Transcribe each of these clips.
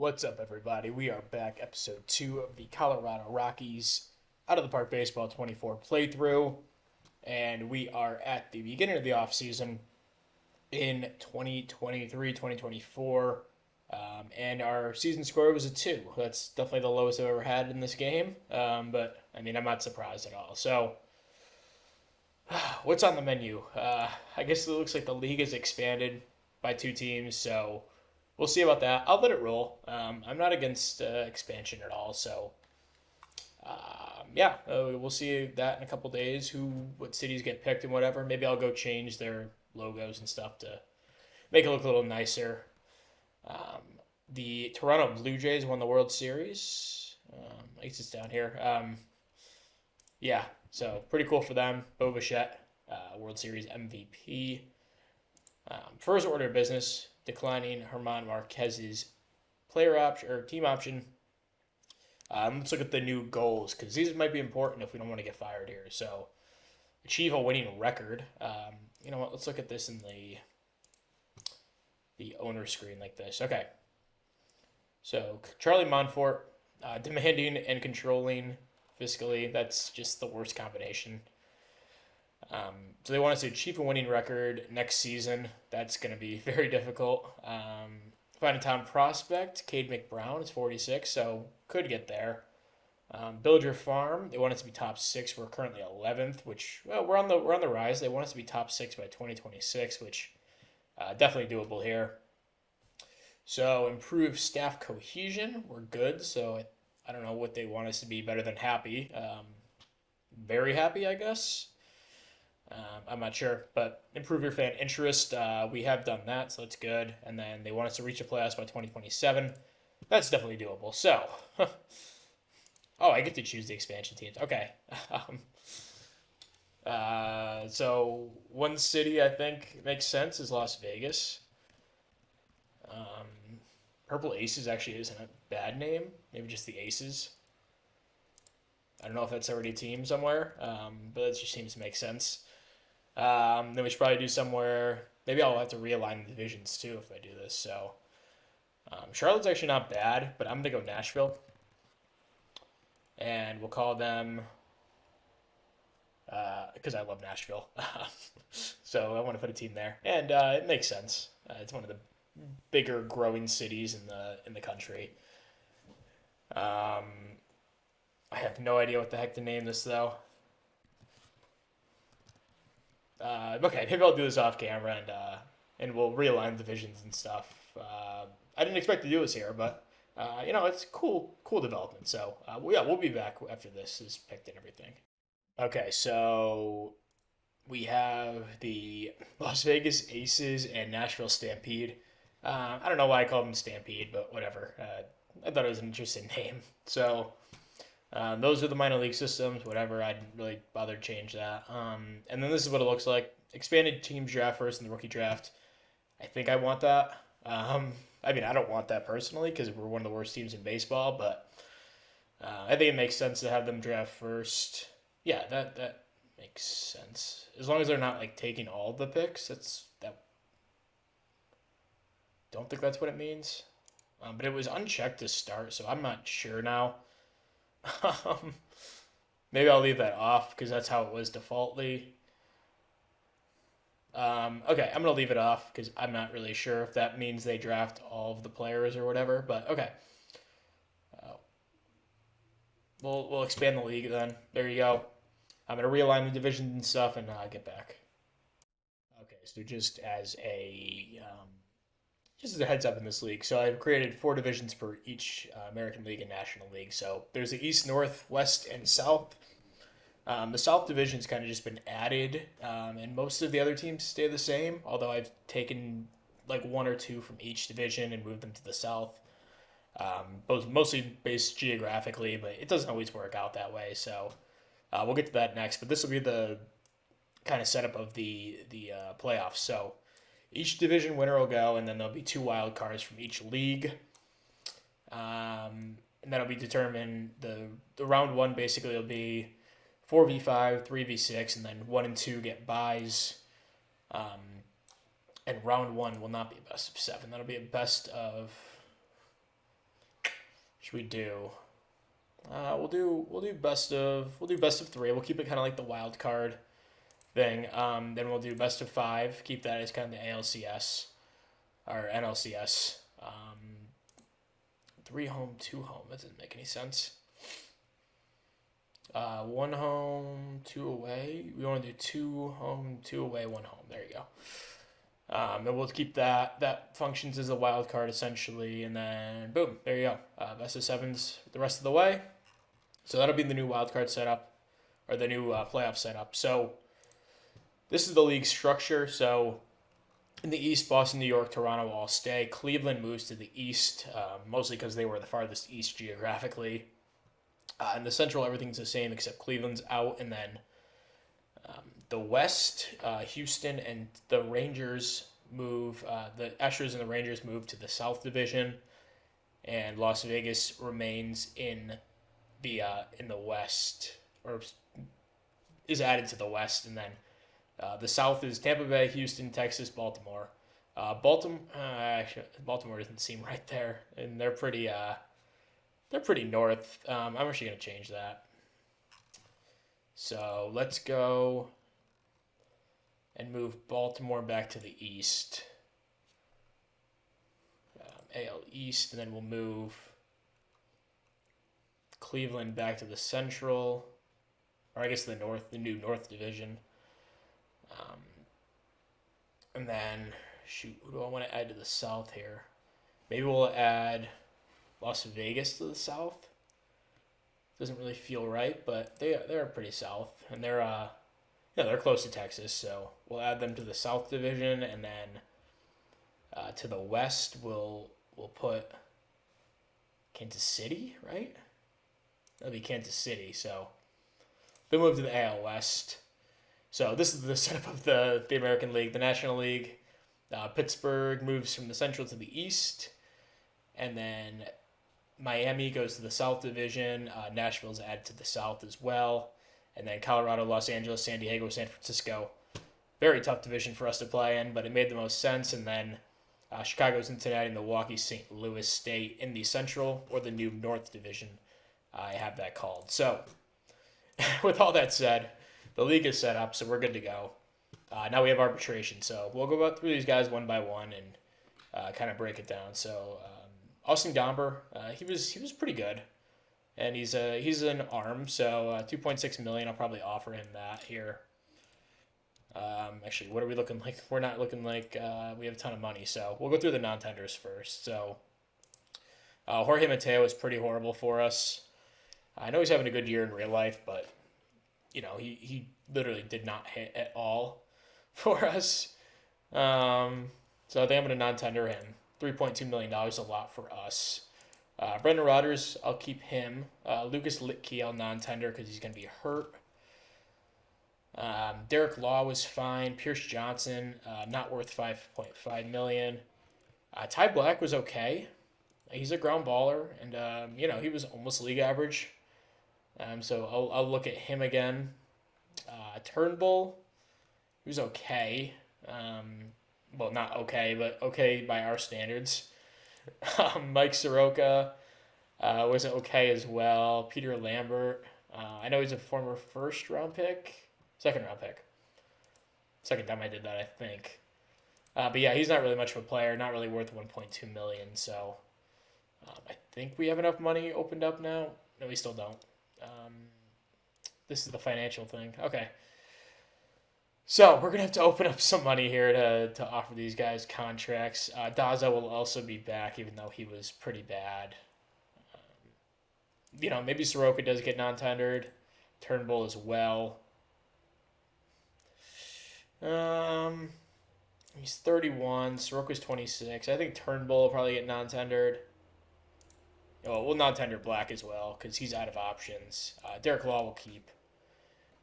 What's up, everybody? We are back, episode 2 of the Colorado Rockies Out of the Park Baseball 24 playthrough, and we are at the beginning of the offseason in 2023-2024, and our season score was a 2. That's definitely the lowest I've ever had in this game, but, I mean, I'm not surprised at all. So, what's on the menu? I guess it looks like the league has expanded by 2 teams, so we'll see about that. I'll let it roll. I'm not against expansion at all, so we'll see that in a couple days. What cities get picked and whatever. Maybe I'll go change their logos and stuff to make it look a little nicer. The Toronto Blue Jays won the World Series. I guess it's down here. So pretty cool for them. Bo Bichette, World Series MVP. First order of business, declining Herman Marquez's player option or team option. Let's look at the new goals because these might be important if we don't want to get fired here. So, achieve a winning record. You know what? Let's look at this in the owner screen like this. Okay. So Charlie Monfort, demanding and controlling fiscally. That's just the worst combination. So they want us to achieve a winning record next season. That's going to be very difficult. Find a town prospect. Cade McBrown is 46, so could get there. Build your farm. They want us to be top 6. We're currently 11th, which we're on the rise. They want us to be top 6 by 2026, which definitely doable here. So improve staff cohesion. We're good. So I don't know what they want us to be better than happy. Very happy, I guess. I'm not sure, but improve your fan interest. We have done that, so that's good. And then they want us to reach the playoffs by 2027. That's definitely doable. So, I get to choose the expansion teams. Okay. So one city I think makes sense is Las Vegas. Purple Aces actually isn't a bad name. Maybe just the Aces. I don't know if that's already a team somewhere, but that just seems to make sense. Then we should probably do somewhere. Maybe I'll have to realign the divisions too if I do this. So Charlotte's actually not bad, but I'm gonna go Nashville, and we'll call them because I love Nashville. So I want to put a team there, and it makes sense. It's one of the bigger growing cities in the country. I have no idea what the heck to name this though. Okay, maybe I'll do this off camera and we'll realign divisions and stuff. I didn't expect to do this here, but it's cool development. So we'll be back after this is picked and everything. Okay, so we have the Las Vegas Aces and Nashville Stampede. I don't know why I called them Stampede, but whatever. I thought it was an interesting name. So those are the minor league systems, whatever. I didn't really bother to change that. And then this is what it looks like. Expanded teams draft first in the rookie draft. I think I want that. I don't want that personally because we're one of the worst teams in baseball, but I think it makes sense to have them draft first. Yeah, that makes sense. As long as they're not like taking all the picks, don't think that's what it means. But it was unchecked to start, so I'm not sure now. Maybe I'll leave that off because that's how it was defaultly. Okay, I'm gonna leave it off because I'm not really sure if that means they draft all of the players or whatever. But okay, we'll expand the league then. There you go. I'm gonna realign the divisions and stuff and get back. Okay, so just as a heads up in this league, so I've created 4 divisions per each American League and National League. So there's the East, North, West, and South. The South division's kind of just been added, and most of the other teams stay the same, although I've taken like 1 or 2 from each division and moved them to the South, both mostly based geographically, but it doesn't always work out that way. So we'll get to that next, but this will be the kind of setup of the playoffs. So each division winner will go, and then there'll be 2 wild cards from each league. And that'll be determined. The round 1 basically will be 4v5, 3v6, and then 1 and 2 get buys. And round 1 will not be a best of 7. That'll be a best of should we do? We'll do best of three. We'll keep it kind of like the wild card thing. Then we'll do best of five. Keep that as kind of the ALCS or NLCS. 3 home, 2 home. That doesn't make any sense. 1 home, 2 away. We want to do 2 home, 2 away, 1 home. There you go. And we'll keep that. That functions as a wild card essentially, and then boom, there you go. Best of sevens the rest of the way. So that'll be the new wild card setup, or the new playoff setup. So this is the league structure. So in the East, Boston, New York, Toronto all stay. Cleveland moves to the East, mostly because they were the farthest east geographically. In the Central, everything's the same except Cleveland's out, and then the West, Houston and the Rangers move. The Astros and the Rangers move to the South Division, and Las Vegas remains in the West, or is added to the West, and then the South is Tampa Bay, Houston, Texas, Baltimore. Actually, Baltimore doesn't seem right there, and they're pretty north. I'm actually gonna change that. So let's go and move Baltimore back to the East. AL East, and then we'll move Cleveland back to the Central, or I guess the North, the new North Division. And then, shoot, who do I want to add to the South here? Maybe we'll add Las Vegas to the South. Doesn't really feel right, but they're pretty south, and they're close to Texas, so we'll add them to the South Division, and then to the West we'll put Kansas City, right? That'll be Kansas City. So they move to the AL West. So this is the setup of the American League, the National League. Pittsburgh moves from the Central to the East, and then Miami goes to the South Division. Nashville's added to the South as well. And then Colorado, Los Angeles, San Diego, San Francisco. Very tough division for us to play in, but it made the most sense. And then Chicago, Cincinnati, Milwaukee, St. Louis stay in the Central, or the new North Division. I have that called. So with all that said, the league is set up, so we're good to go. Now we have arbitration. So we'll go through these guys one by one and kind of break it down. So Austin Gomber, he was pretty good, and he's an arm, so $2.6 million. I'll probably offer him that here. Actually, what are we looking like? We're not looking like we have a ton of money, so we'll go through the non-tenders first. So Jorge Mateo is pretty horrible for us. I know he's having a good year in real life, but he literally did not hit at all for us. So I think I'm going to non-tender him. $3.2 million, a lot for us. Brendan Rodgers, I'll keep him. Lucas Litke, I'll non-tender because he's going to be hurt. Derek Law was fine. Pierce Johnson, not worth $5.5 million. Ty Black was okay. He's a ground baller, and he was almost league average. So I'll look at him again. Turnbull, he was okay. Well, not okay, but okay by our standards. Mike Soroka was okay as well. Peter Lambert, I know he's a former second round pick. Second time I did that, I think. But yeah, he's not really much of a player, not really worth $1.2 million. So I think we have enough money opened up now. No, we still don't. This is the financial thing. Okay. So we're going to have to open up some money here to offer these guys contracts. Daza will also be back, even though he was pretty bad. Maybe Soroka does get non-tendered. Turnbull as well. He's 31. Soroka's 26. I think Turnbull will probably get non-tendered. Oh, we'll non-tender Black as well, because he's out of options. Derek Law will keep.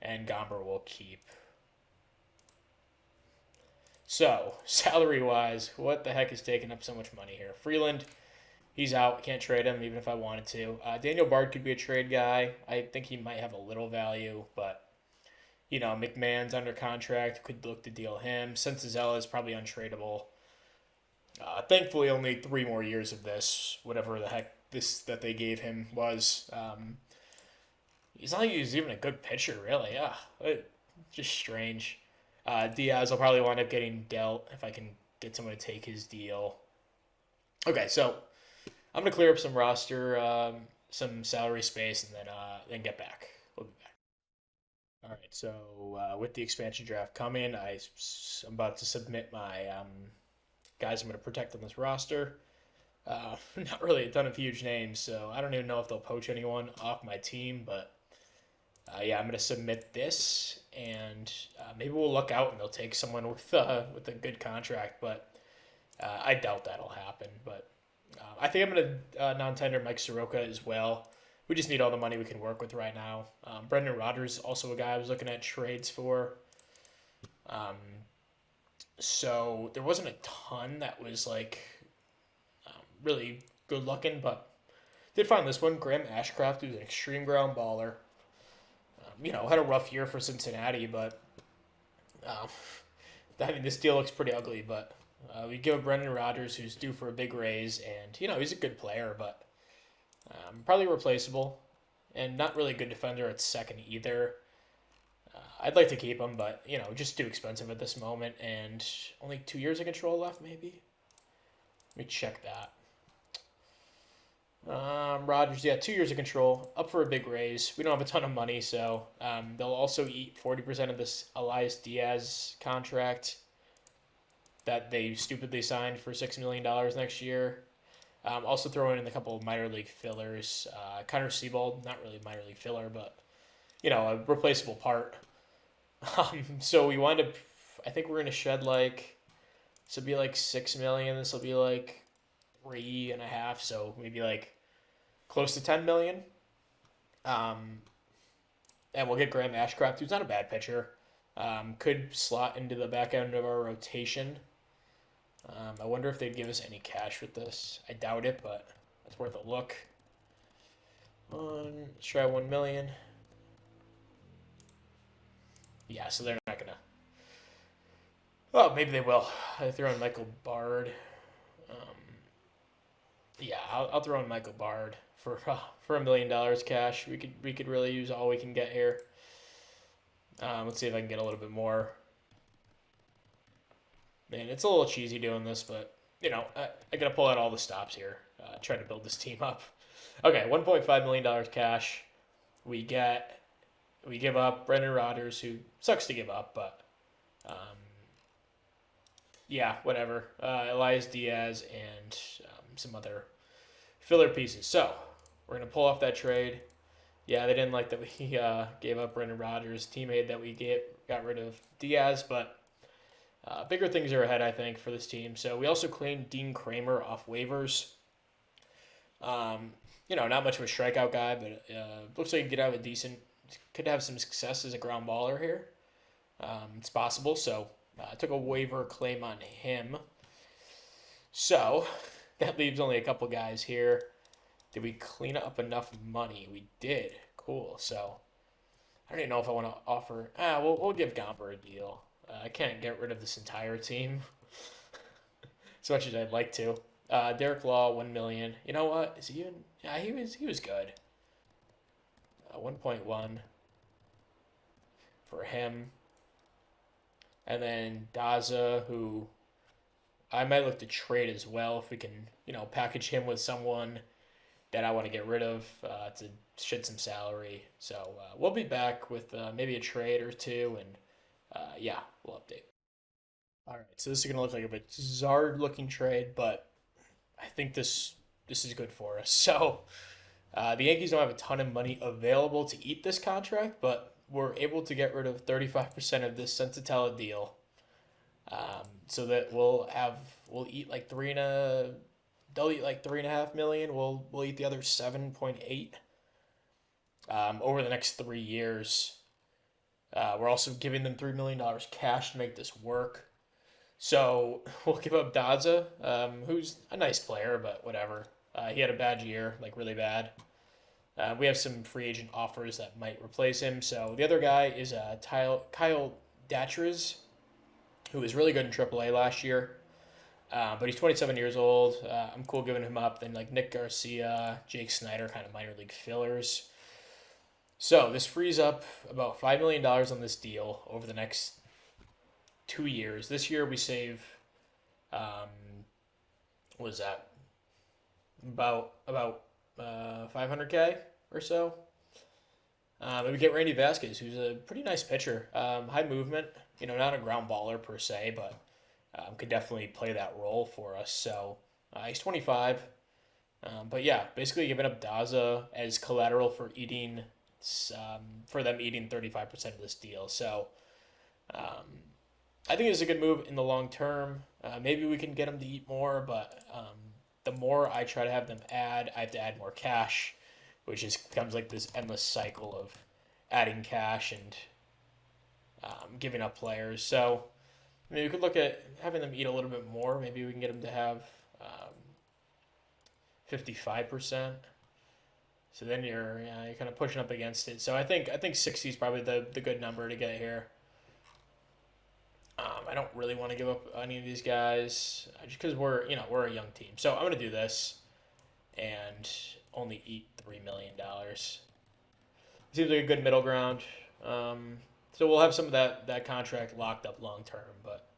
And Gomber will keep. So, salary-wise, what the heck is taking up so much money here? Freeland, he's out. Can't trade him, even if I wanted to. Daniel Bard could be a trade guy. I think he might have a little value, but, McMahon's under contract. Could look to deal him. Sensazella is probably untradeable. Thankfully, only 3 more years of this, whatever the heck that they gave him was. He's not like he's even a good pitcher, really. Yeah, just strange. Diaz will probably wind up getting dealt if I can get someone to take his deal. Okay, so I'm gonna clear up some roster, some salary space, and then get back. We'll be back. All right, so with the expansion draft coming, I'm about to submit my guys I'm going to protect on this roster. Not really a ton of huge names, so I don't even know if they'll poach anyone off my team, but yeah, I'm going to submit this, and maybe we'll look out and they'll take someone with a good contract, but I doubt that'll happen. But I think I'm going to non-tender Mike Soroka as well. We just need all the money we can work with right now. Brendan Rodgers, also a guy I was looking at trades for. So there wasn't a ton that was like really good looking, but did find this one. Graham Ashcraft, who's an extreme ground baller. Had a rough year for Cincinnati, but I mean, this deal looks pretty ugly. But we give up Brendan Rodgers, who's due for a big raise, and he's a good player, but probably replaceable, and not really a good defender at second either. I'd like to keep him, but just too expensive at this moment, and only 2 years of control left, maybe. Let me check that. Rodgers, 2 years of control, up for a big raise. We don't have a ton of money, so they'll also eat 40% of this Elias Diaz contract that they stupidly signed for $6 million next year. Also throwing in a couple of minor league fillers. Connor Seabold, not really minor league filler, but a replaceable part. So we wind up, I think we're going to shed this will be like $6 million. This will be like 3.5. So maybe like close to $10 million. And we'll get Graham Ashcraft, who's not a bad pitcher. Could slot into the back end of our rotation. I wonder if they'd give us any cash with this. I doubt it, but it's worth a look. Let's try $1 million. Yeah, so they're not gonna. Oh, maybe they will. I throw in Michael Bard. Yeah, I'll throw in Michael Bard for $1 million cash. We could really use all we can get here. Let's see if I can get a little bit more. Man, it's a little cheesy doing this, but I gotta pull out all the stops here. Try to build this team up. Okay, $1.5 million cash. We give up Brendan Rodgers, who sucks to give up, but yeah, whatever. Elias Diaz and some other filler pieces. So we're gonna pull off that trade. Yeah, they didn't like that we gave up Brendan Rodgers, teammate that we got rid of Diaz, but bigger things are ahead, I think, for this team. So we also claimed Dean Kramer off waivers. Not much of a strikeout guy, but looks like he could have some success as a ground baller here. It's possible. So I took a waiver claim on him. So that leaves only a couple guys here. Did we clean up enough money? We did. Cool. So I don't even know if I want to offer. We'll give Gomper a deal. I can't get rid of this entire team as much as I'd like to. Derek Law, $1 million. You know what? Is he even? Yeah, he was good. 1.1 for him. And then Daza, who I might look to trade as well if we can, package him with someone that I want to get rid of to shed some salary. So we'll be back with maybe a trade or two, and we'll update. All right, so this is going to look like a bizarre-looking trade, but I think this is good for us. So the Yankees don't have a ton of money available to eat this contract, but we're able to get rid of 35% of this Sensatella deal, so that we'll eat like they'll eat like $3.5 million. We'll eat the other 7.8 over the next 3 years. We're also giving them $3 million cash to make this work. So we'll give up Daza, who's a nice player, but whatever. He had a bad year, like really bad. We have some free agent offers that might replace him. So the other guy is Kyle Datras, who was really good in AAA last year. But he's 27 years old. I'm cool giving him up. Then like Nick Garcia, Jake Snyder, kind of minor league fillers. So this frees up about $5 million on this deal over the next 2 years. This year we save, um, what is that? About 500K or so. And we get Randy Vasquez, who's a pretty nice pitcher. High movement, not a ground baller per se, but could definitely play that role for us. So he's 25. But yeah, basically giving up Daza as collateral for them eating 35% of this deal. So I think it's a good move in the long term. Maybe we can get them to eat more, but the more I try to have them add, I have to add more cash, which becomes like this endless cycle of adding cash and giving up players. So we could look at having them eat a little bit more. Maybe we can get them to have 55%. So then you're kind of pushing up against it. So I think 60 is probably the good number to get here. I don't really want to give up any of these guys just because we're a young team. So I'm gonna do this and only eat $3 million. Seems like a good middle ground. So we'll have some of that contract locked up long term, but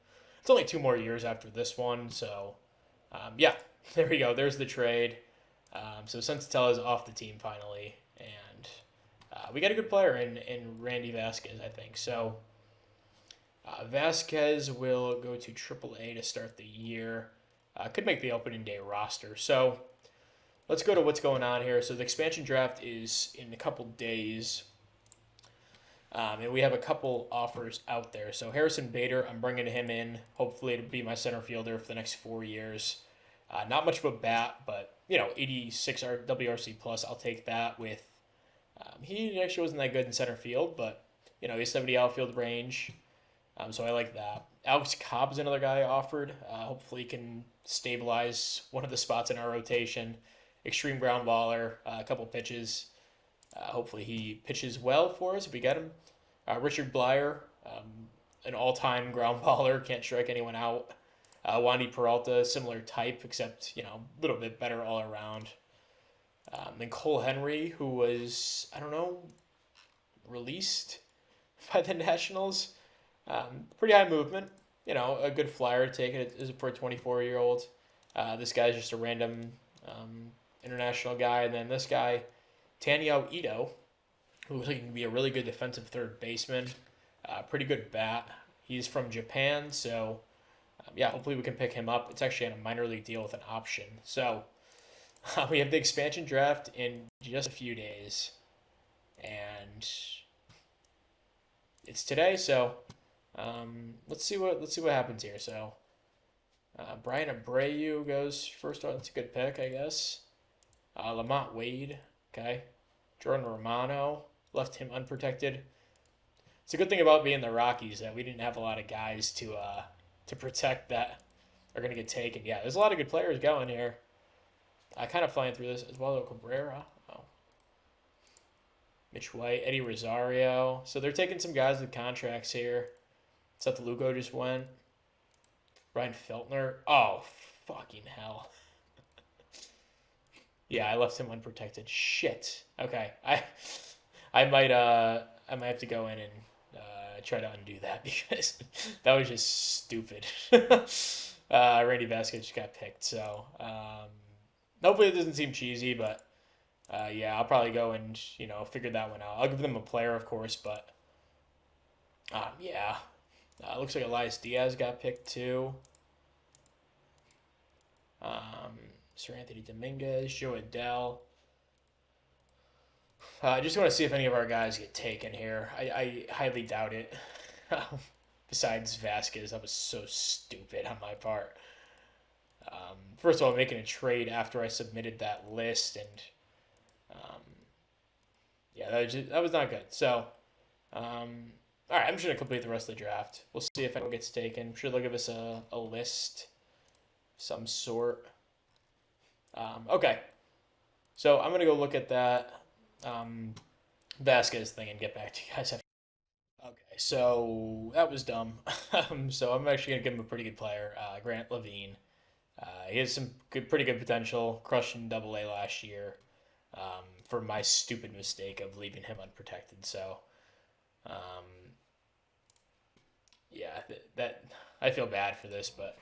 it's only 2 more years after this one. So yeah, there we go. There's the trade. So Sensatella is off the team finally, and we got a good player in Randy Vasquez, I think. So Vasquez will go to AAA to start the year. Could make the opening day roster. So let's go to what's going on here. So the expansion draft is in a couple days, and we have a couple offers out there. So Harrison Bader, I'm bringing him in, hopefully to be my center fielder for the next 4 years. Not much of a bat, but 86 WRC plus, I'll take that. With he actually wasn't that good in center field, but he's 70 outfield range, so I like that. Alex Cobb's another guy offered. Hopefully, he can stabilize one of the spots in our rotation. Extreme ground baller, a couple pitches. Hopefully, he pitches well for us if we get him. Richard Blyer, an all-time ground baller, can't strike anyone out. Wandy Peralta, similar type, except, a little bit better all around. Then Cole Henry, who was, released by the Nationals. Pretty high movement, a good flyer to take it for a 24-year-old. This guy's just a random international guy. And then this guy, Taniyo Ito, who looks like he can be a really good defensive third baseman. Pretty good bat. He's from Japan, so yeah, hopefully we can pick him up. It's actually on a minor league deal with an option. So we have the expansion draft in just a few days, and it's today. So let's see what happens here. So Brian Abreu goes first. That's a good pick, I guess. Lamont Wade, okay. Jordan Romano, left him unprotected. It's a good thing about being the Rockies that we didn't have a lot of guys to protect that are going to get taken. Yeah, there's a lot of good players going here. Kind of flying through this. Oswaldo Cabrera. Oh. Mitch White, Eddie Rosario. So they're taking some guys with contracts here. Seth Lugo just went. Ryan Feltner. Oh, fucking hell. Yeah, I left him unprotected. Shit. Okay. I might have to go in and try to undo that because that was just stupid. Randy Vasquez just got picked, so hopefully it doesn't seem cheesy, but yeah, I'll probably go and figure that one out. I'll give them a player, of course, but yeah, looks like Elias Diaz got picked too. Sir Anthony Dominguez, Joe Adele. I just want to see if any of our guys get taken here. I highly doubt it. Besides Vasquez, that was so stupid on my part. First of all, making a trade after I submitted that list, and yeah, that was not good. So, all right, I'm just gonna complete the rest of the draft. We'll see if anyone gets taken. I'm sure they'll give us a list of some sort. Okay, so I'm gonna go look at that Vasquez thing and get back to you guys. Okay, so that was dumb. So I'm actually gonna give him a pretty good player, Grant Levine. He has some pretty good potential. Crushed in Double A last year for my stupid mistake of leaving him unprotected. So, um, yeah, that I feel bad for this, but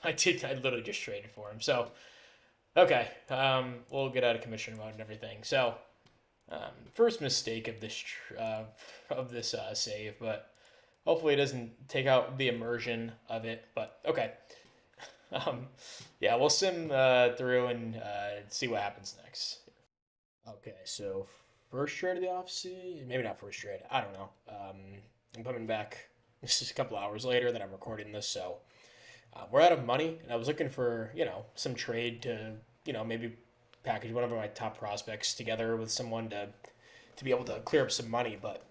I did. I literally just traded for him. So, okay, we'll get out of commission mode and everything. So, first mistake of this save, but hopefully it doesn't take out the immersion of it. But okay, um, yeah, we'll sim through and see what happens next. Okay, so first trade of the offseason, maybe not first trade. I don't know. I'm coming back. This is a couple hours later that I'm recording this, so we're out of money, and I was looking for some trade to maybe package one of my top prospects together with someone to be able to clear up some money. But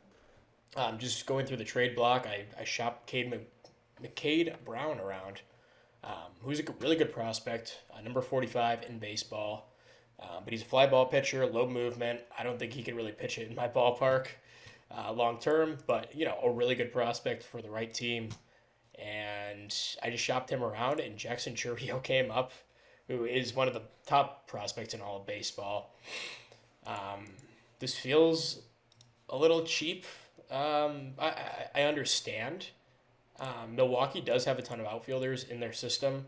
just going through the trade block, I shopped McCade Brown around, who's a really good prospect, number 45 in baseball. But he's a fly ball pitcher, low movement. I don't think he can really pitch it in my ballpark long term, but a really good prospect for the right team. And I just shopped him around, and Jackson Chourio came up, who is one of the top prospects in all of baseball. This feels a little cheap. I understand. Milwaukee does have a ton of outfielders in their system.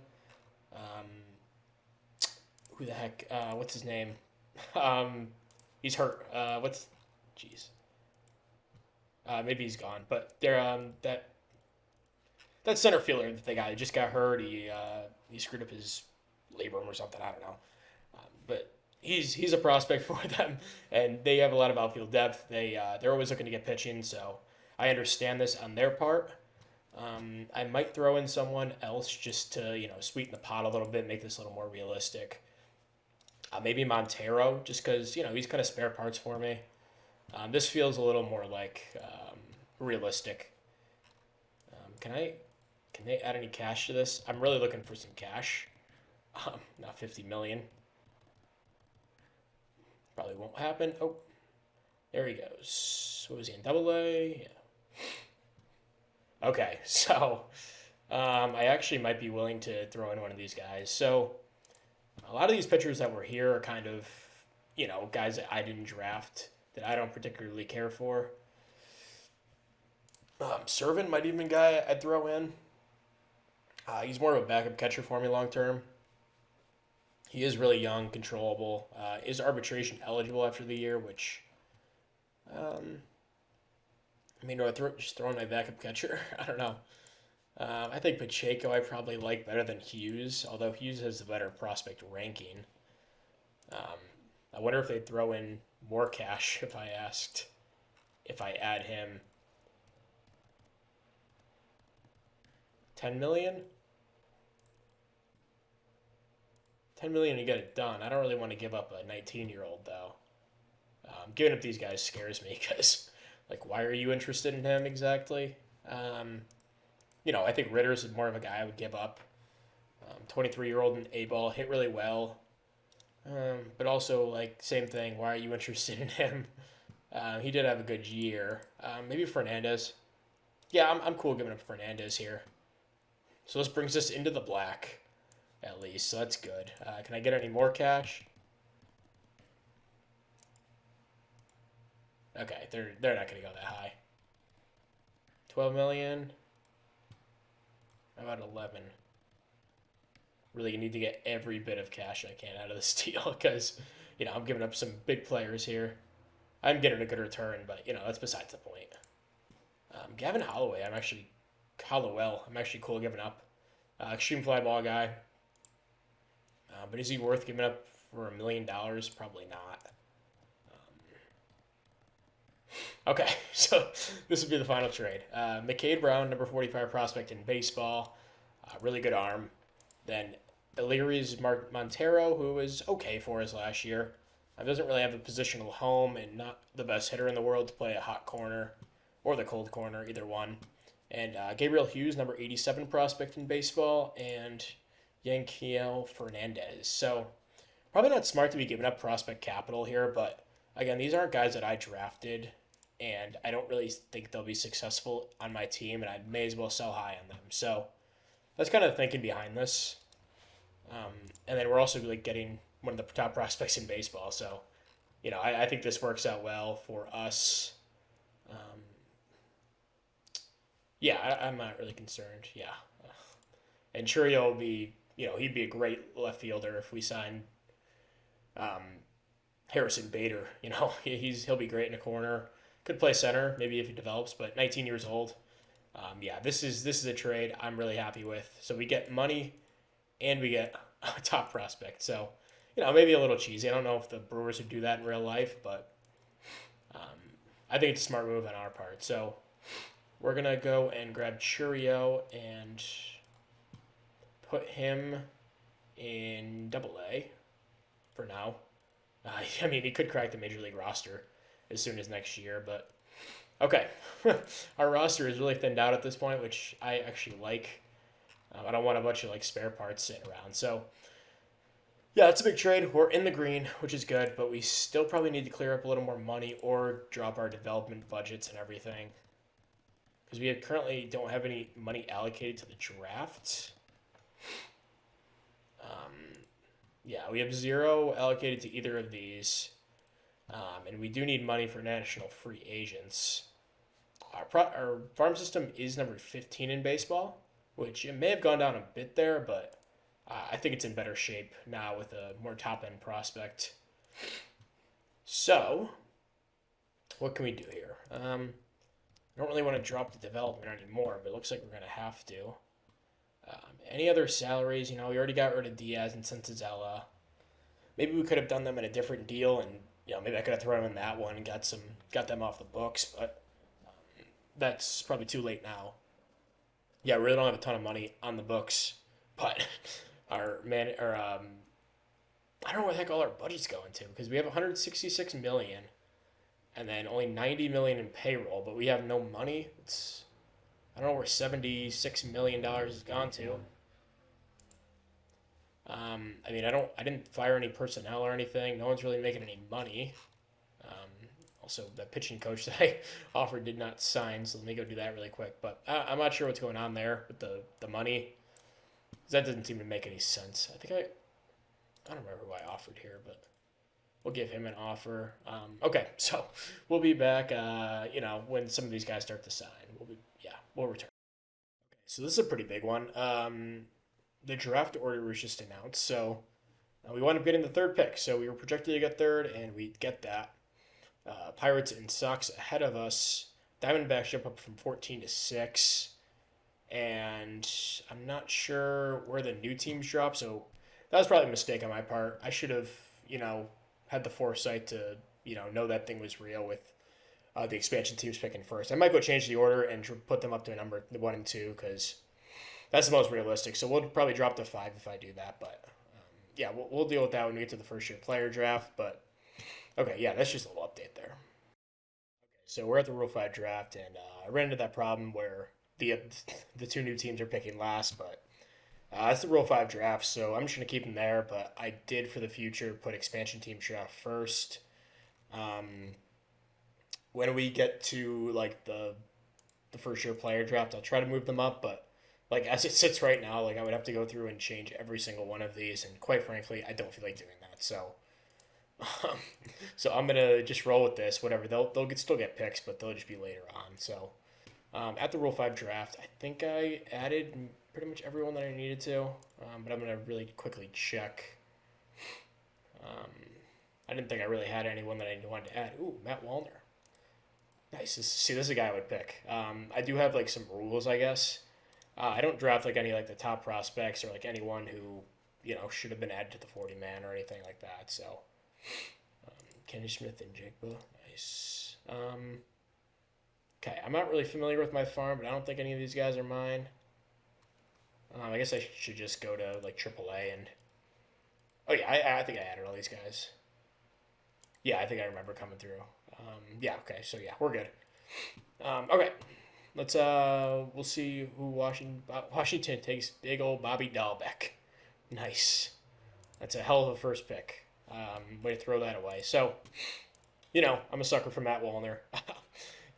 Who the heck? What's his name? He's hurt. Jeez. Maybe he's gone. But they're that center fielder that they got, he just got hurt. He screwed up his labrum or something. I don't know. But he's a prospect for them, and they have a lot of outfield depth. They're always looking to get pitching, so I understand this on their part. I might throw in someone else just to sweeten the pot a little bit, make this a little more realistic. Maybe Montero, just because he's kind of spare parts for me. This feels a little more like realistic. Can they add any cash to this? I'm really looking for some cash. Not 50 million. Probably won't happen. Oh, there he goes. What was he in Double A? Yeah. Okay, so I actually might be willing to throw in one of these guys. So a lot of these pitchers that were here are kind of, guys that I didn't draft that I don't particularly care for. Servin might even be a guy I'd throw in. He's more of a backup catcher for me long term. He is really young, controllable. Is arbitration eligible after the year, which, do I just throw in my backup catcher? I don't know. I think Pacheco I probably like better than Hughes, although Hughes has the better prospect ranking. I wonder if they'd throw in more cash if I add him. 10 million? 10 million, you get it done. I don't really want to give up a 19-year-old, though. Giving up these guys scares me because, why are you interested in him exactly? I think Ritter's more of a guy I would give up. 23-year-old in A-ball, hit really well. But also, same thing, why are you interested in him? He did have a good year. Maybe Fernandez. Yeah, I'm cool giving up Fernandez here. So this brings us into the black, at least. So that's good. Can I get any more cash? Okay, they're not going to go that high. 12 million. How about 11? Really, you need to get every bit of cash I can out of this deal because, I'm giving up some big players here. I'm getting a good return, but, that's besides the point. Gavin Hollowell, I'm actually cool giving up. Extreme fly ball guy. But is he worth giving up for $1 million? Probably not. Okay, so this would be the final trade. McCade Brown, number 45 prospect in baseball. Really good arm. Then Illyri's Montero, who was okay for us last year. Doesn't really have a positional home and not the best hitter in the world to play a hot corner or the cold corner, either one. And Gabriel Hughes, number 87 prospect in baseball, and Yanquiel Fernandez. So probably not smart to be giving up prospect capital here, but again, these aren't guys that I drafted, and I don't really think they'll be successful on my team, and I may as well sell high on them. So that's kind of the thinking behind this. And then we're also like getting one of the top prospects in baseball. So, I think this works out well for us. Um, yeah, I'm not really concerned. Yeah. And Churio will be, he'd be a great left fielder if we sign um, Harrison Bader. He'll be great in a corner. Could play center maybe if he develops, but 19 years old. Yeah, this is a trade I'm really happy with. So we get money and we get a top prospect. So maybe a little cheesy. I don't know if the Brewers would do that in real life, but um, I think it's a smart move on our part. So we're gonna go and grab Churio and put him in Double A for now. I mean, he could crack the major league roster as soon as next year, but okay. Our roster is really thinned out at this point, which I actually like. I don't want a bunch of like spare parts sitting around. So yeah, it's a big trade. We're in the green, which is good, but we still probably need to clear up a little more money or drop our development budgets and everything because we currently don't have any money allocated to the draft. Yeah, we have 0 allocated to either of these, and we do need money for national free agents. Our farm system is number 15 in baseball, which it may have gone down a bit there, but I think it's in better shape now with a more top-end prospect. So, what can we do here? I don't really want to drop the development anymore, but it looks like we're going to have to. Any other salaries? We already got rid of Diaz and Santazella. Maybe we could have done them in a different deal, and maybe I could have thrown them in that one and got them off the books, but that's probably too late now. Yeah, we really don't have a ton of money on the books, but I don't know what the heck all our budget's going to because we have 166 million, and then only 90 million in payroll, but we have no money. I don't know where $76 million has gone to. I mean, I didn't fire any personnel or anything. No one's really making any money. Also, the pitching coach that I offered did not sign, so let me go do that really quick. But I'm not sure what's going on there with the money. That doesn't seem to make any sense. I don't remember who I offered here, but we'll give him an offer. Okay, so we'll be back. When some of these guys start to sign, we'll return. Okay, so this is a pretty big one. The draft order was just announced, so we wound up getting the third pick. So we were projected to get third, and we get that. Pirates and Sox ahead of us. Diamondbacks jump up from 14 to 6, and I'm not sure where the new teams drop. So that was probably a mistake on my part. I should have, had the foresight to, know that thing was real with the expansion teams picking first. I might go change the order and put them up to number 1 and 2 because that's the most realistic. So we'll probably drop to 5 if I do that. But yeah, we'll deal with that when we get to the first year player draft. But okay, yeah, that's just a little update there. Okay, so we're at the Rule 5 draft, and I ran into that problem where the two new teams are picking last, but that's the Rule 5 draft, so I'm just going to keep them there, but I did for the future put expansion team draft first. When we get to like the first year player draft, I'll try to move them up, but like as it sits right now, like I would have to go through and change every single one of these, and quite frankly, I don't feel like doing that. So I'm gonna just roll with this. Whatever, they'll still get picks, but they'll just be later on. So at the Rule 5 draft, I think I added pretty much everyone that I needed to, but I'm gonna really quickly check. I didn't think I really had anyone that I wanted to add. Ooh, Matt Wallner. Nice. This is a guy I would pick. I do have like some rules, I guess. I don't draft like any like the top prospects or like anyone who should have been added to the 40 man or anything like that. So Kenny Smith and Jigba, nice. Okay, I'm not really familiar with my farm, but I don't think any of these guys are mine. I guess I should just go to like AAA and. Oh yeah, I think I added all these guys. Yeah, I think I remember coming through. Yeah, okay, so yeah, we're good. Okay, let's we'll see who Washington takes. Big old Bobby Dahlbeck. Nice. That's a hell of a first pick. Way to throw that away. So, I'm a sucker for Matt Wallner.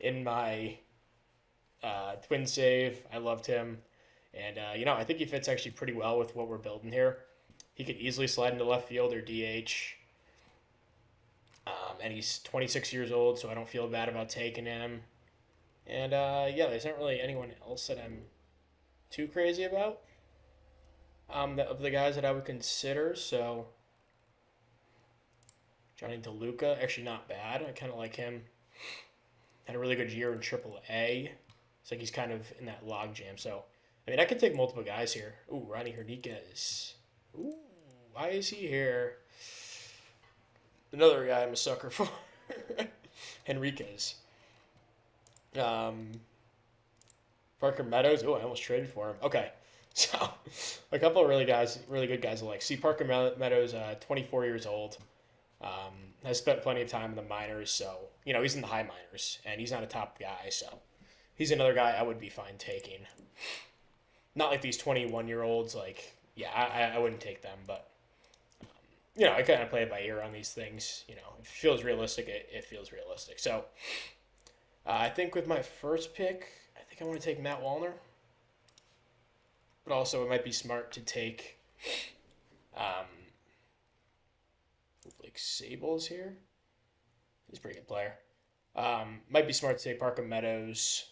In my twin save, I loved him. And, I think he fits actually pretty well with what we're building here. He could easily slide into left field or DH. And he's 26 years old, so I don't feel bad about taking him. And yeah, there's not really anyone else that I'm too crazy about of the guys that I would consider. So Johnny DeLuca, actually not bad. I kind of like him. Had a really good year in AAA. It's like he's kind of in that log jam. So, I mean, I could take multiple guys here. Ooh, Ronnie Hernandez. Ooh, why is he here? Another guy I'm a sucker for. Henriquez. Parker Meadows. Oh, I almost traded for him. Okay. So, a couple of really good guys I like. See, Parker Meadows, 24 years old. Has spent plenty of time in the minors, so, he's in the high minors, and he's not a top guy, so he's another guy I would be fine taking. Not like these 21-year-olds, like, yeah, I wouldn't take them, but, I kind of play it by ear on these things. If it feels realistic, it feels realistic. So, I think with my first pick, I think I want to take Matt Wallner, but also it might be smart to take Blake Sable's here. He's a pretty good player. Might be smart to take Parker Meadows.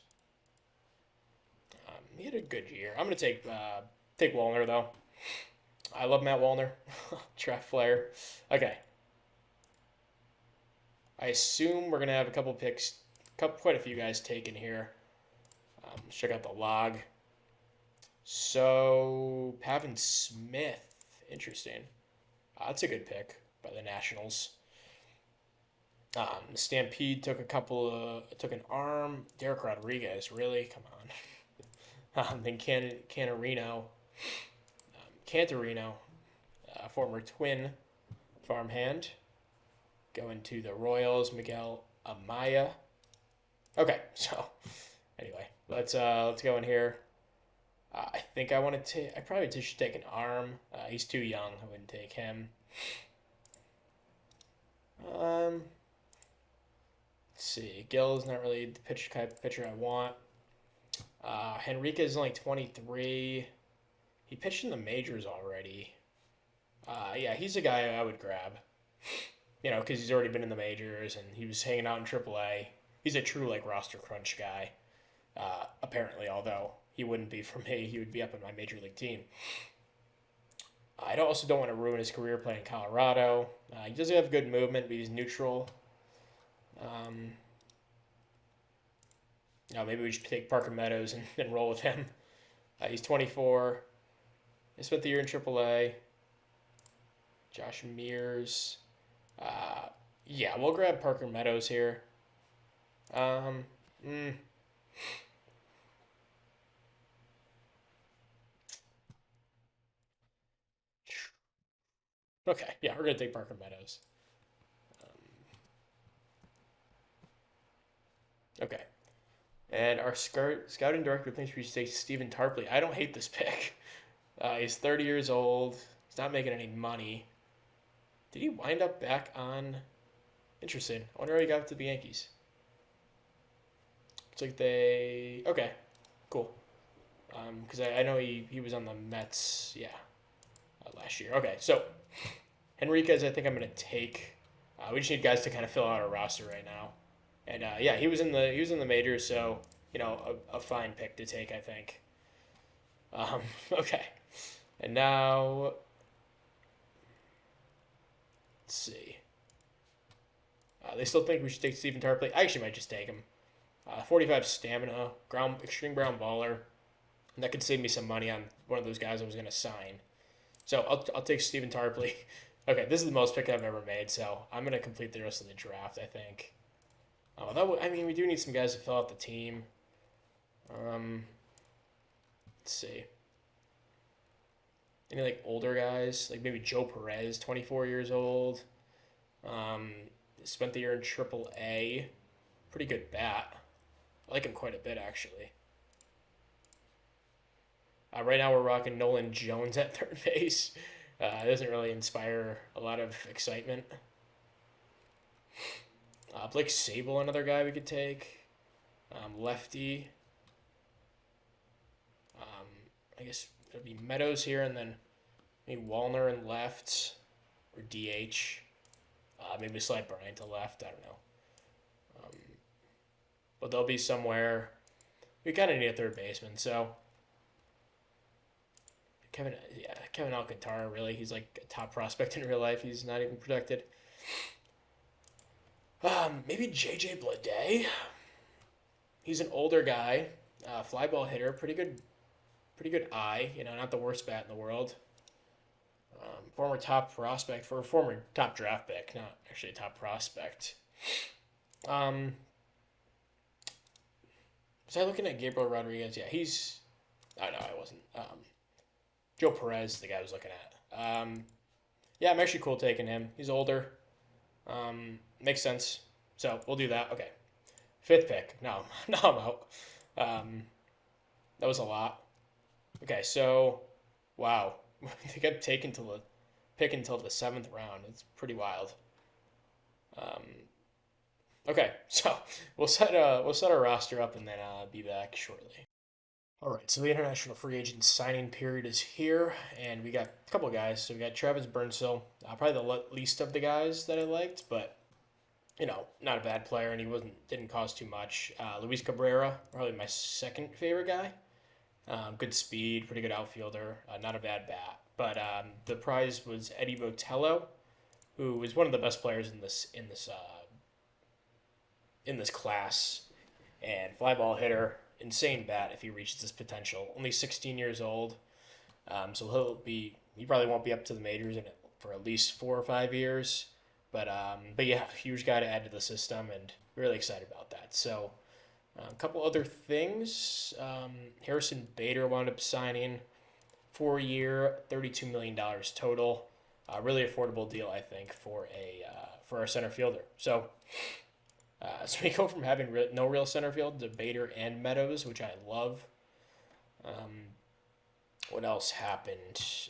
He had a good year. I'm gonna take Wallner though. I love Matt Wallner, draft player. Okay. I assume we're gonna have a couple picks, quite a few guys taken here. Let's check out the log. So Pavin Smith, interesting. That's a good pick by the Nationals. Stampede took took an arm. Derek Rodriguez, really? Come on. Then Cantorino, former Twin farmhand, going to the Royals. Miguel Amaya. Okay, so anyway, let's go in here. I think I want to take. I probably should take an arm. He's too young. I wouldn't take him. Let's see. Gill's not really the pitcher I want. Henriquez is only 23. He pitched in the majors already. Yeah, he's a guy I would grab. Because he's already been in the majors and he was hanging out in AAA. He's a true roster crunch guy. Apparently, although he wouldn't be for me, he would be up in my major league team. I also don't want to ruin his career playing in Colorado. He doesn't have good movement, but he's neutral. Maybe we should take Parker Meadows and roll with him. He's 24. He spent the year in AAA. Josh Mears. Yeah, we'll grab Parker Meadows here. Okay, yeah, we're going to take Parker Meadows. Okay. And our scouting director thinks we should take Stephen Tarpley. I don't hate this pick. He's 30 years old. He's not making any money. Did he wind up back on? Interesting. I wonder how he got to the Yankees. It's like they... Okay, cool. Because I know he was on the Mets, last year. Okay, so Henriquez, I think I'm going to take. We just need guys to kind of fill out our roster right now. And yeah, he was in the majors, so a fine pick to take, I think. Okay, and now let's see. They still think we should take Stephen Tarpley. I actually might just take him. 45 stamina, extreme ground baller, and that could save me some money on one of those guys I was going to sign. So I'll take Stephen Tarpley. Okay, this is the most pick I've ever made, so I'm going to complete the rest of the draft, I think. We do need some guys to fill out the team. Let's see. Any older guys, maybe Joe Perez, 24 years old. Spent the year in AAA. Pretty good bat. I like him quite a bit, actually. Right now we're rocking Nolan Jones at third base. It doesn't really inspire a lot of excitement. Blake Sable, another guy we could take. Lefty. I guess it would be Meadows here, and then maybe Wallner in left or DH. Maybe slide Bryant to left. I don't know. Um, but they'll be somewhere. We kind of need a third baseman, so Kevin Alcantara. Really, he's like a top prospect in real life. He's not even protected. Maybe JJ Bleday. He's an older guy, fly ball hitter, pretty good eye. Not the worst bat in the world. Former top prospect for a former top draft pick, not actually a top prospect. Was I looking at Gabriel Rodriguez? Yeah, he's. Oh no, I wasn't. Joe Perez, the guy I was looking at. Yeah, I'm actually cool taking him. He's older. Makes sense. So we'll do that. Okay. Fifth pick. No, no, I'm out. That was a lot. Okay, so wow, they got taken to the pick until the 7th round. It's pretty wild. Um, okay, so we'll set our roster up and then be back shortly. All right, so the international free agent signing period is here, and we got a couple of guys. So we got Travis Burnsill, probably the least of the guys that I liked, but not a bad player, and he didn't cost too much. Luis Cabrera, probably my second favorite guy. Good speed, pretty good outfielder, not a bad bat. But the prize was Eddie Botello, who is one of the best players in this class, and fly ball hitter, insane bat if he reaches his potential. Only 16 years old, so he probably won't be up to the majors for at least 4 or 5 years. But yeah, huge guy to add to the system, and really excited about that. So a couple other things. Harrison Bader wound up signing 4-year, $32 million total. Really affordable deal, I think, for our center fielder. So we go from having no real center field to Bader and Meadows, which I love. What else happened?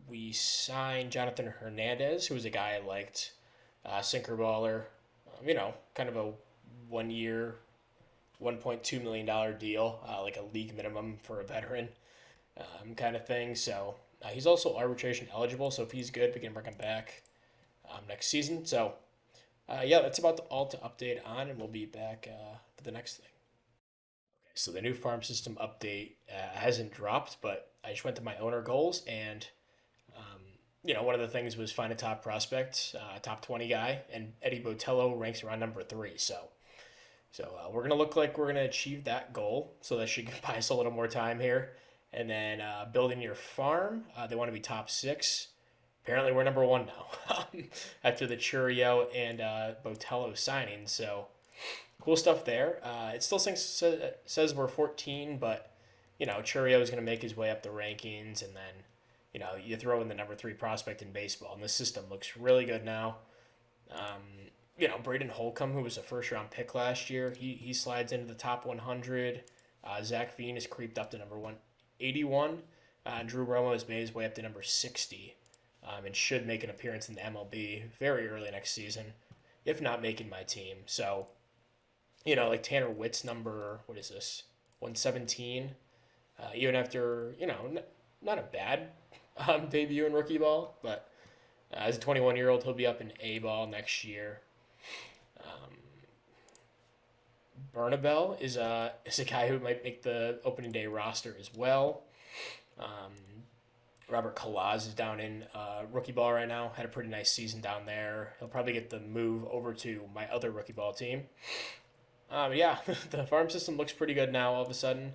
We signed Jonathan Hernandez, who was a guy I liked, sinker baller. Kind of a 1-year, $1.2 million deal, like a league minimum for a veteran kind of thing. So he's also arbitration eligible, so if he's good, we can bring him back next season. So yeah, that's about all to update on, and we'll be back for the next thing. Okay, so the new farm system update hasn't dropped, but I just went to my owner goals, and one of the things was find a top prospect, top 20 guy, and Eddie Botello ranks around number 3. So we're gonna look like we're gonna achieve that goal. So that should buy us a little more time here. And then building your farm, they want to be top 6. Apparently, we're number 1 now after the Churio and Botello signing. So cool stuff there. It still says we're 14, but Churio is going to make his way up the rankings, and then you throw in the number 3 prospect in baseball, and the system looks really good now. Braden Holcomb, who was a first-round pick last year, he slides into the top 100. Zach Veen has creeped up to number 181. Drew Romo has made his way up to number 60. And should make an appearance in the MLB very early next season, if not making my team. So, like Tanner Witt's number, what is this, 117? Even after, not a bad debut in rookie ball, but as a 21-year-old, he'll be up in A ball next year. Bernabel is a guy who might make the opening day roster as well. Robert Kalaz is down in rookie ball right now. Had a pretty nice season down there. He'll probably get the move over to my other rookie ball team. Yeah, the farm system looks pretty good now all of a sudden.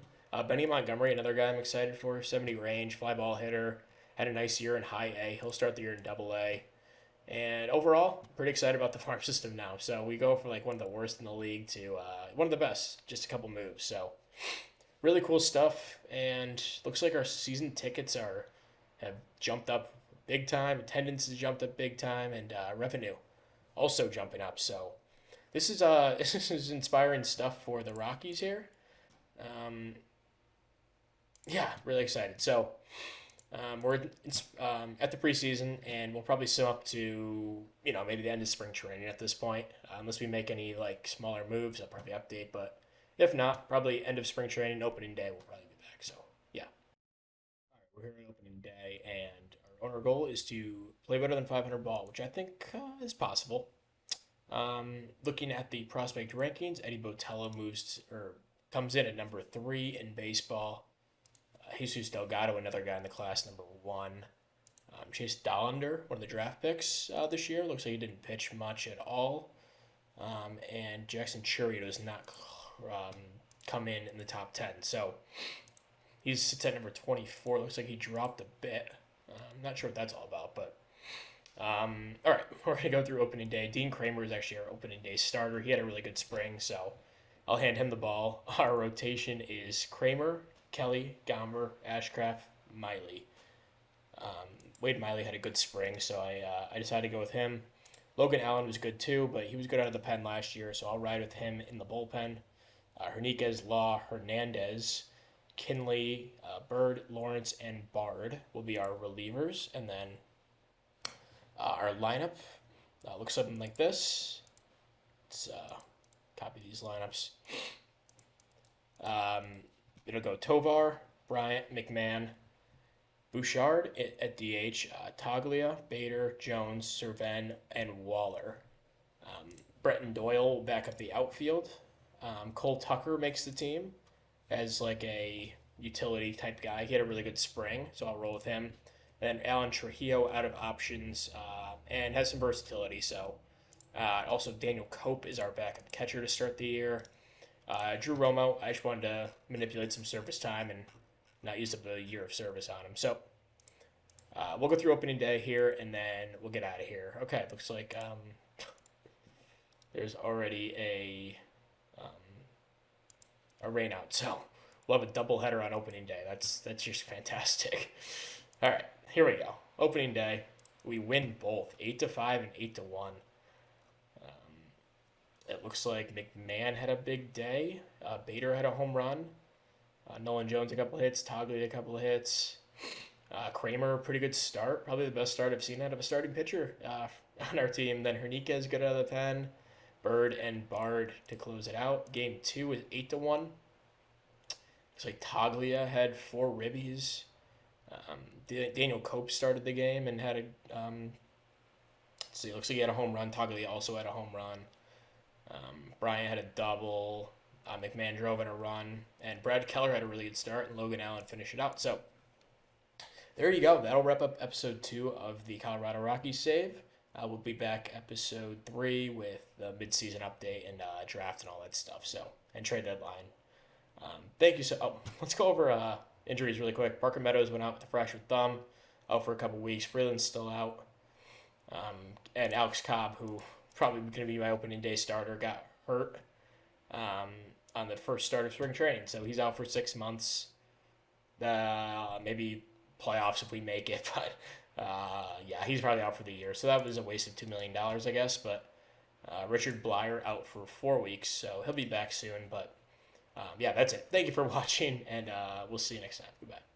Benny Montgomery, another guy I'm excited for. 70 range, fly ball hitter. Had a nice year in high A. He'll start the year in double A. And overall, pretty excited about the farm system now. So we go from like one of the worst in the league to one of the best. Just a couple moves. So really cool stuff. And looks like our season tickets have jumped up big time. Attendance has jumped up big time, and revenue also jumping up. So this is inspiring stuff for the Rockies here. Yeah, really excited. So we're at the preseason, and we'll probably sim up to maybe the end of spring training at this point, unless we make any like smaller moves. I'll probably update, but if not, probably end of spring training, opening day, we'll probably be back. So yeah. All right, we're here on opening day, and our owner goal is to play better than 500 ball, which I think is possible. Looking at the prospect rankings, Eddie Botello comes in at number 3 in baseball. Jesus Delgado, another guy in the class, number 1. Chase Dollander, one of the draft picks this year, looks like he didn't pitch much at all. And Jackson Churio does not come in the top 10. So he sits at number 24. Looks like he dropped a bit. I'm not sure what that's all about, but all right, we're going to go through opening day. Dean Kramer is actually our opening day starter. He had a really good spring, so I'll hand him the ball. Our rotation is Kramer, Kelly, Gomber, Ashcraft, Miley. Wade Miley had a good spring, so I decided to go with him. Logan Allen was good too, but he was good out of the pen last year, so I'll ride with him in the bullpen. Hernandez, Law, Hernandez, Kinley, Bird, Lawrence, and Bard will be our relievers. And then our lineup looks something like this. Let's copy these lineups. It'll go Tovar, Bryant, McMahon, Bouchard at DH, Taglia, Bader, Jones, Serven, and Waller. Bretton Doyle will back up the outfield. Cole Tucker makes the team as like a utility type guy. He had a really good spring, so I'll roll with him. And then Alan Trujillo out of options and has some versatility. So also Daniel Cope is our backup catcher to start the year. Drew Romo, I just wanted to manipulate some service time and not use up a year of service on him. So we'll go through opening day here, and then we'll get out of here. Okay, it looks like there's already a rain out, so we'll have a doubleheader on opening day. That's just fantastic. All right, here we go. Opening day, we win both 8-5 and 8-1. It looks like McMahon had a big day. Bader had a home run. Nolan Jones a couple hits. Toglia a couple of hits. Kramer, pretty good start. Probably the best start I've seen out of a starting pitcher on our team. Then Hernandez good out of the pen. Bird and Bard to close it out. Game 2 is 8-1. Looks like Taglia had 4 ribbies. Daniel Cope started the game and had a let's see, looks like he had a home run. Taglia also had a home run. Bryant had a double. McMahon drove in a run, and Brad Keller had a really good start, and Logan Allen finished it out. So there you go. That'll wrap up episode 2 of the Colorado Rockies save. We'll be back episode 3 with the midseason update and draft and all that stuff. So, and trade deadline. Thank you. Let's go over injuries really quick. Parker Meadows went out with a fractured thumb, out for a couple weeks. Freeland's still out, and Alex Cobb, who probably going to be my opening day starter, got hurt on the first start of spring training, so he's out for 6 months. Maybe playoffs if we make it, but yeah, he's probably out for the year. So that was a waste of $2 million, I guess. But Richard Blyer out for 4 weeks, so he'll be back soon. But yeah, that's it. Thank you for watching, and we'll see you next time. Goodbye.